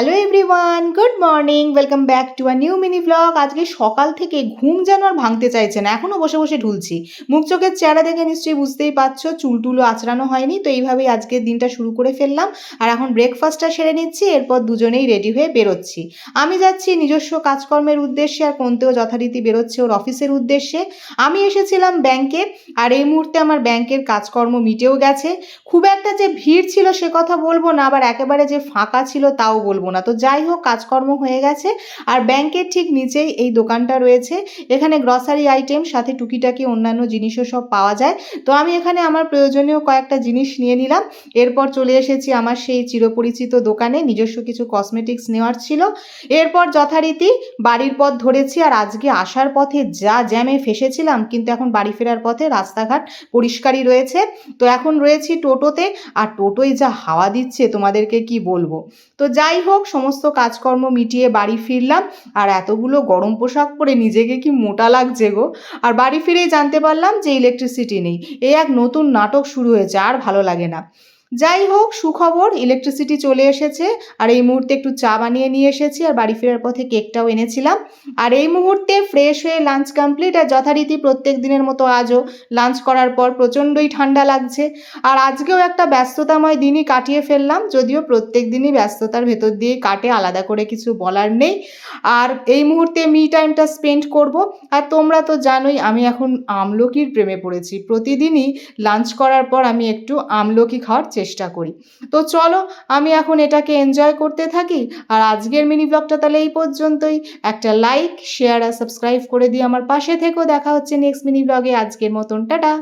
Hello everyone, good morning, welcome back to a new mini blog. আজকে সকাল থেকে ঘুম যেন আর ভাঙতে চাইছে না, এখনও বসে বসে ঢুলছি। মুখ চোখের চেহারা দেখে নিশ্চয়ই বুঝতেই পারছো, চুলটুলো আঁচড়ানো হয়নি, তো এইভাবেই আজকের দিনটা শুরু করে ফেললাম। আর এখন ব্রেকফাস্টটা সেরে নিচ্ছি, এরপর দুজনেই রেডি হয়ে বেরোচ্ছি। আমি যাচ্ছি নিজস্ব কাজকর্মের উদ্দেশ্যে, আর কোনতেও যথারীতি বেরোচ্ছে ওর অফিসের উদ্দেশ্যে। আমি এসেছিলাম ব্যাংকে, আর এই মুহূর্তে আমার ব্যাংকের কাজকর্ম মিটেও গেছে। খুব একটা যে ভিড় ছিল সে কথা বলবো না, আবার একেবারে যে ফাঁকা ছিল তাও বলবো না। তো যাই হোক, কাজকর্ম হয়ে গেছে। আর ব্যাংকের ঠিক নিচেই এই দোকানটা রয়েছে। এখানে গ্রসারি আইটেম সাথে টুকিটাকি অন্যান্য জিনিসও সব পাওয়া যায়। তো আমি এখানে আমার প্রয়োজনীয় কয়েকটা জিনিস নিয়ে নিলাম। এরপর চলে এসেছি আমার সেই চিরপরিচিত দোকানে, নিজস্ব কিছু কসমেটিক্স নেওয়ার ছিল। এরপর যথারীতি বাড়ির পথ ধরেছি। আর আজকে আসার পথে যা জ্যামে ফেসেছিলাম, কিন্তু এখন বাড়ি ফেরার পথে রাস্তাঘাট পরিষ্কারই রয়েছে। তো এখন রয়েছি টোটোতে, আর টোটোয় যা হাওয়া দিচ্ছে তোমাদেরকে কি বলবো। তো যাই হোক, সমস্ত কাজকর্ম মিটিয়ে বাড়ি ফিরলাম। আর এতগুলো গরম পোশাক পরে নিজেকে কি মোটা লাগছে গো। আর বাড়ি ফিরেই জানতে পারলাম যে ইলেকট্রিসিটি নেই। এই এক নতুন নাটক শুরু হয়েছে, আর ভালো লাগে না। যাই হোক, সুখবর, ইলেকট্রিসিটি চলে এসেছে। আর এই মুহূর্তে একটু চা বানিয়ে নিয়ে এসেছি, আর বাড়ি ফেরার পথে কেকটাও এনেছিলাম। আর এই মুহূর্তে ফ্রেশ হয়ে লাঞ্চ কমপ্লিট। আর যথারীতি প্রত্যেক দিনের মতো আজও লাঞ্চ করার পর প্রচণ্ডই ঠান্ডা লাগছে। আর আজকেও একটা ব্যস্ততাময় দিনই কাটিয়ে ফেললাম, যদিও প্রত্যেক দিনই ব্যস্ততার ভেতর দিয়ে কাটে, আলাদা করে কিছু বলার নেই। আর এই মুহূর্তে মি টাইমটা স্পেন্ড করব। আর তোমরা তো জানোই আমি এখন আমলকির প্রেমে পড়েছি। প্রতিদিনই লাঞ্চ করার পর আমি একটু আমলকি খাওয়ার চেষ্টা করি। তো চলো, আমি এখন এটাকে এনজয় করতে থাকি। আর আজকের মিনি ব্লগটা তাহলে এই পর্যন্তই। একটা লাইক, শেয়ার আর সাবস্ক্রাইব করে দিয়ে আমার পাশে থেকো। দেখা হচ্ছে নেক্সট মিনি ব্লগে। আজকের মতন টাটা।